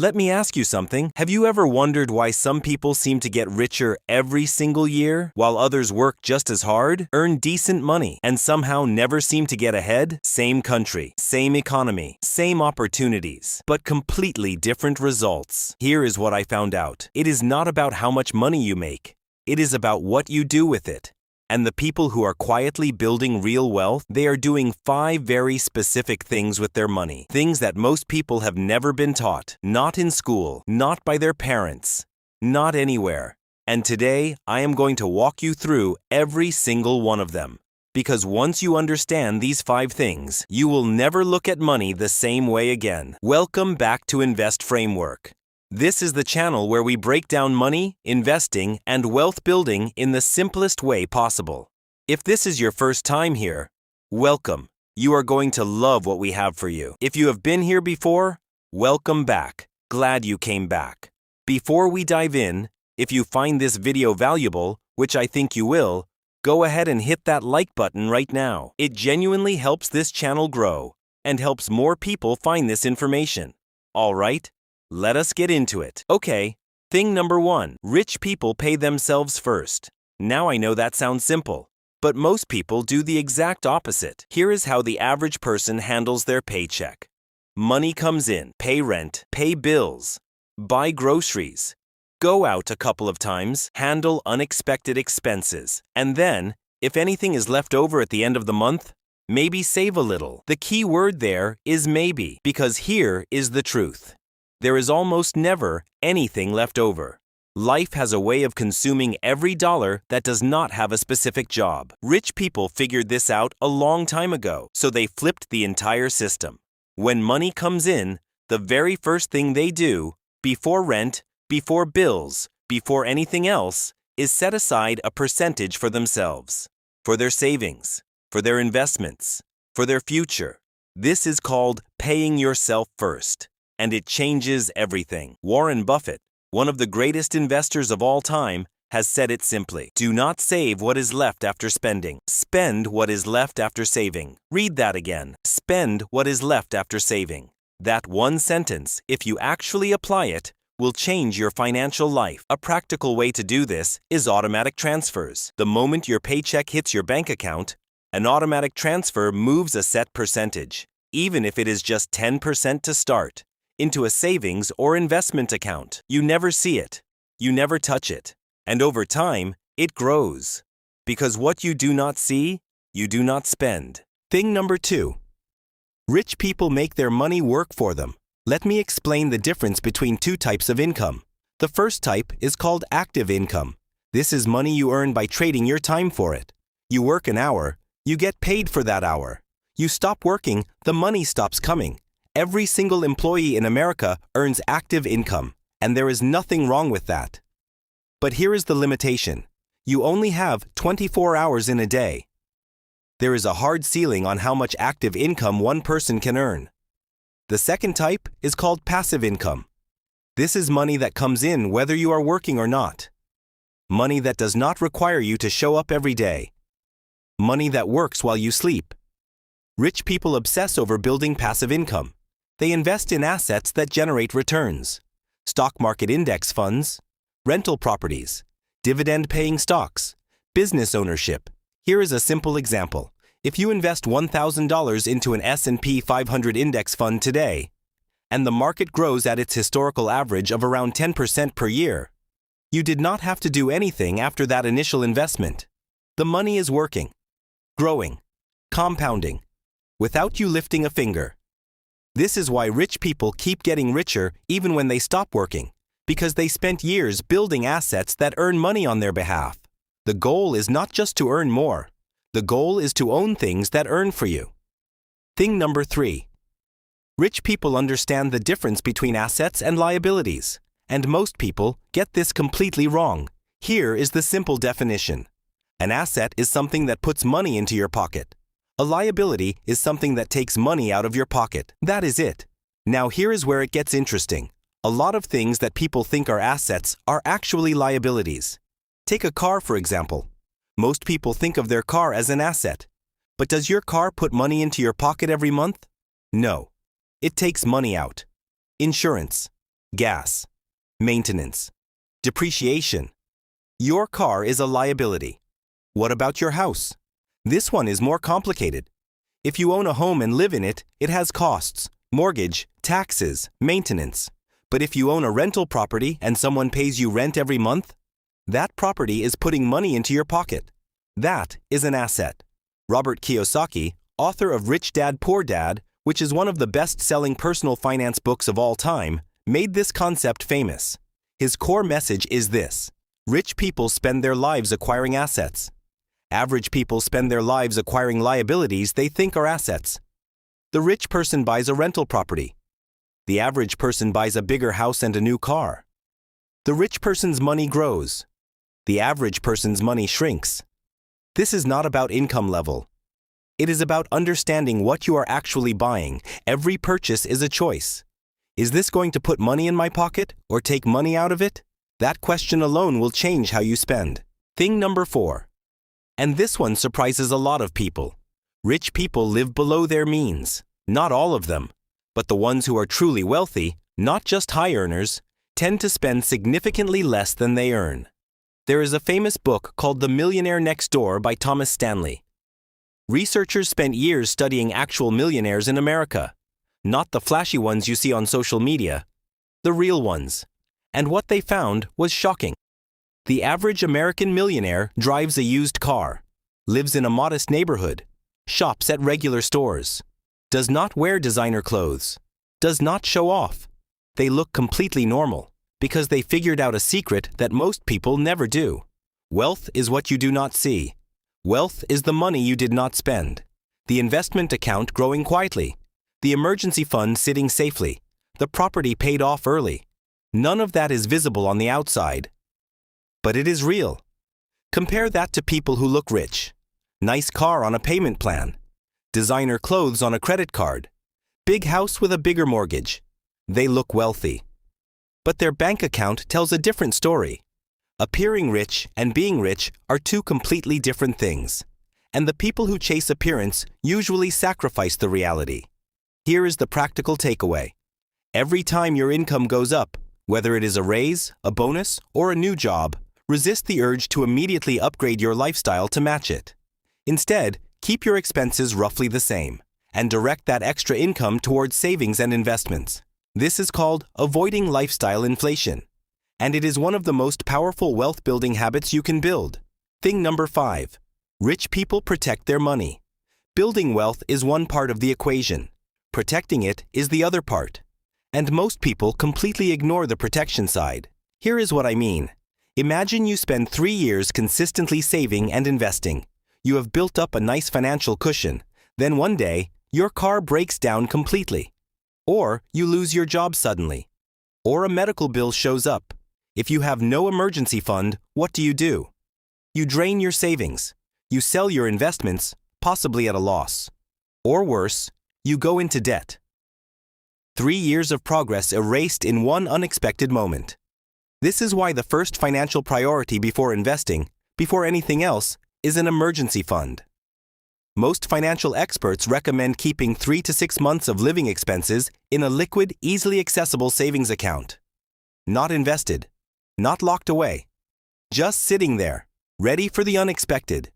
Let me ask you something. Have you ever wondered why some people seem to get richer every single year, while others work just as hard, earn decent money, and somehow never seem to get ahead? Same country, same economy, same opportunities, but completely different results. Here is what I found out. It is not about how much money you make. It is about what you do with it. And the people who are quietly building real wealth, they are doing 5 very specific things with their money. Things that most people have never been taught. Not in school, not by their parents, not anywhere. And today, I am going to walk you through every single one of them. Because once you understand these 5 things, you will never look at money the same way again. Welcome back to Invest Framework. This is the channel where we break down money, investing, and wealth building in the simplest way possible. If this is your first time here, welcome. You are going to love what we have for you. If you have been here before, welcome back. Glad you came back. Before we dive in, if you find this video valuable, which I think you will, go ahead and hit that like button right now. It genuinely helps this channel grow and helps more people find this information. All right? Let us get into it. Okay, thing number 1. Rich people pay themselves first. Now I know that sounds simple, but most people do the exact opposite. Here is how the average person handles their paycheck. Money comes in, pay rent, pay bills, buy groceries, go out a couple of times, handle unexpected expenses, and then, if anything is left over at the end of the month, maybe save a little. The key word there is maybe, because here is the truth. There is almost never anything left over. Life has a way of consuming every dollar that does not have a specific job. Rich people figured this out a long time ago, so they flipped the entire system. When money comes in, the very first thing they do, before rent, before bills, before anything else, is set aside a percentage for themselves, for their savings, for their investments, for their future. This is called paying yourself first. And it changes everything. Warren Buffett, one of the greatest investors of all time, has said it simply. Do not save what is left after spending. Spend what is left after saving. Read that again. Spend what is left after saving. That one sentence, if you actually apply it, will change your financial life. A practical way to do this is automatic transfers. The moment your paycheck hits your bank account, an automatic transfer moves a set percentage, even if it is just 10% to start, into a savings or investment account. You never see it. You never touch it. And over time, it grows. Because what you do not see, you do not spend. Thing number 2. Rich people make their money work for them. Let me explain the difference between 2 types of income. The first type is called active income. This is money you earn by trading your time for it. You work an hour, you get paid for that hour. You stop working, the money stops coming. Every single employee in America earns active income, and there is nothing wrong with that. But here is the limitation. You only have 24 hours in a day. There is a hard ceiling on how much active income one person can earn. The second type is called passive income. This is money that comes in whether you are working or not. Money that does not require you to show up every day. Money that works while you sleep. Rich people obsess over building passive income. They invest in assets that generate returns. Stock market index funds, rental properties, dividend-paying stocks, business ownership. Here is a simple example. If you invest $1,000 into an S&P 500 index fund today, and the market grows at its historical average of around 10% per year, you did not have to do anything after that initial investment. The money is working, growing, compounding, without you lifting a finger. This is why rich people keep getting richer even when they stop working, because they spent years building assets that earn money on their behalf. The goal is not just to earn more. The goal is to own things that earn for you. Thing number 3. Rich people understand the difference between assets and liabilities, and most people get this completely wrong. Here is the simple definition. An asset is something that puts money into your pocket. A liability is something that takes money out of your pocket. That is it. Now here is where it gets interesting. A lot of things that people think are assets are actually liabilities. Take a car, for example. Most people think of their car as an asset. But does your car put money into your pocket every month? No. It takes money out. Insurance. gas, maintenance, depreciation. Your car is a liability. What about your house? This one is more complicated. If you own a home and live in it, it has costs, mortgage, taxes, maintenance. But if you own a rental property and someone pays you rent every month, that property is putting money into your pocket. That is an asset. Robert Kiyosaki, author of Rich Dad, Poor Dad, which is one of the best-selling personal finance books of all time, made this concept famous. His core message is this: rich people spend their lives acquiring assets. Average people spend their lives acquiring liabilities they think are assets. The rich person buys a rental property. The average person buys a bigger house and a new car. The rich person's money grows. The average person's money shrinks. This is not about income level. It is about understanding what you are actually buying. Every purchase is a choice. Is this going to put money in my pocket or take money out of it? That question alone will change how you spend. Thing number 4. And this one surprises a lot of people. Rich people live below their means. Not all of them, but the ones who are truly wealthy, not just high earners, tend to spend significantly less than they earn. There is a famous book called The Millionaire Next Door by Thomas Stanley. Researchers spent years studying actual millionaires in America, not the flashy ones you see on social media, the real ones. And what they found was shocking. The average American millionaire drives a used car, lives in a modest neighborhood, shops at regular stores, does not wear designer clothes, does not show off. They look completely normal because they figured out a secret that most people never do. Wealth is what you do not see. Wealth is the money you did not spend, the investment account growing quietly, the emergency fund sitting safely, the property paid off early. None of that is visible on the outside, but it is real. Compare that to people who look rich. Nice car on a payment plan, designer clothes on a credit card, big house with a bigger mortgage. They look wealthy. But their bank account tells a different story. Appearing rich and being rich are two completely different things, and the people who chase appearance usually sacrifice the reality. Here is the practical takeaway. Every time your income goes up, whether it is a raise, a bonus, or a new job, resist the urge to immediately upgrade your lifestyle to match it. Instead, keep your expenses roughly the same, and direct that extra income towards savings and investments. This is called avoiding lifestyle inflation, and it is one of the most powerful wealth-building habits you can build. Thing number 5. Rich people protect their money. Building wealth is one part of the equation. Protecting it is the other part. And most people completely ignore the protection side. Here is what I mean. Imagine you spend 3 years consistently saving and investing. You have built up a nice financial cushion. Then one day, your car breaks down completely. Or you lose your job suddenly. Or a medical bill shows up. If you have no emergency fund, what do? You drain your savings. You sell your investments, possibly at a loss. Or worse, you go into debt. 3 years of progress erased in one unexpected moment. This is why the first financial priority before investing, before anything else, is an emergency fund. Most financial experts recommend keeping 3 to 6 months of living expenses in a liquid, easily accessible savings account. Not invested, not locked away, just sitting there, ready for the unexpected.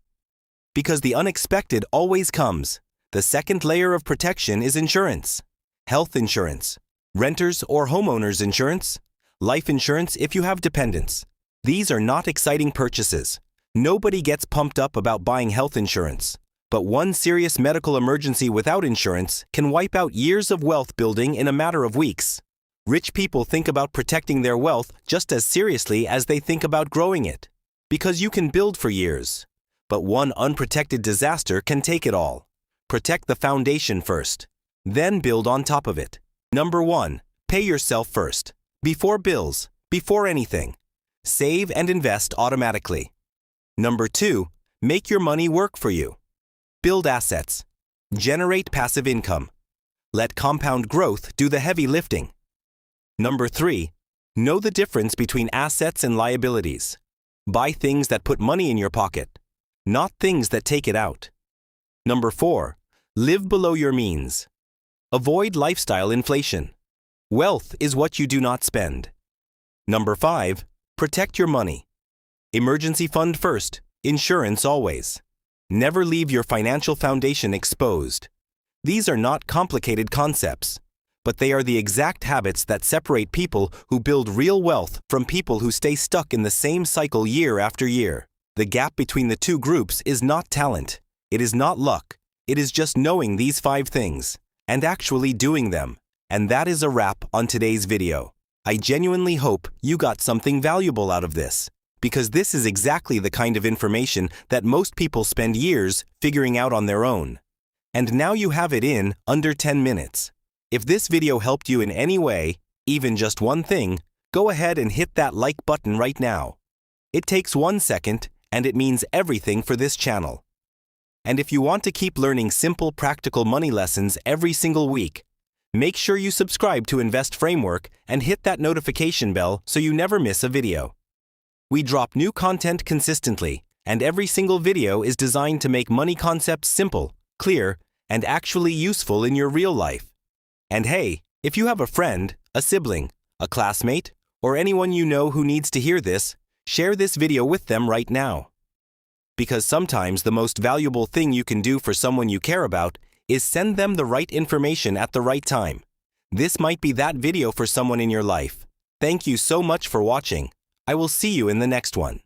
Because the unexpected always comes. The second layer of protection is insurance. Health insurance, renters or homeowners insurance, life insurance if you have dependents. These are not exciting purchases. Nobody gets pumped up about buying health insurance. But one serious medical emergency without insurance can wipe out years of wealth building in a matter of weeks. Rich people think about protecting their wealth just as seriously as they think about growing it. Because you can build for years. But one unprotected disaster can take it all. Protect the foundation first. Then build on top of it. Number 1, pay yourself first. Before bills, before anything. Save and invest automatically. Number 2, make your money work for you. Build assets. Generate passive income. Let compound growth do the heavy lifting. Number 3, know the difference between assets and liabilities. Buy things that put money in your pocket, not things that take it out. Number 4, live below your means. Avoid lifestyle inflation. Wealth is what you do not spend. Number 5. Protect your money. Emergency fund first, insurance always. Never leave your financial foundation exposed. These are not complicated concepts, but they are the exact habits that separate people who build real wealth from people who stay stuck in the same cycle year after year. The gap between the two groups is not talent. It is not luck. It is just knowing these 5 things and actually doing them. And that is a wrap on today's video. I genuinely hope you got something valuable out of this, because this is exactly the kind of information that most people spend years figuring out on their own. And now you have it in under 10 minutes. If this video helped you in any way, even just one thing, go ahead and hit that like button right now. It takes 1 second, and it means everything for this channel. And if you want to keep learning simple, practical money lessons every single week, make sure you subscribe to Invest Framework and hit that notification bell so you never miss a video. We drop new content consistently, and every single video is designed to make money concepts simple, clear, and actually useful in your real life. And hey, if you have a friend, a sibling, a classmate, or anyone you know who needs to hear this, share this video with them right now. Because sometimes the most valuable thing you can do for someone you care about is send them the right information at the right time. This might be that video for someone in your life. Thank you so much for watching. I will see you in the next one.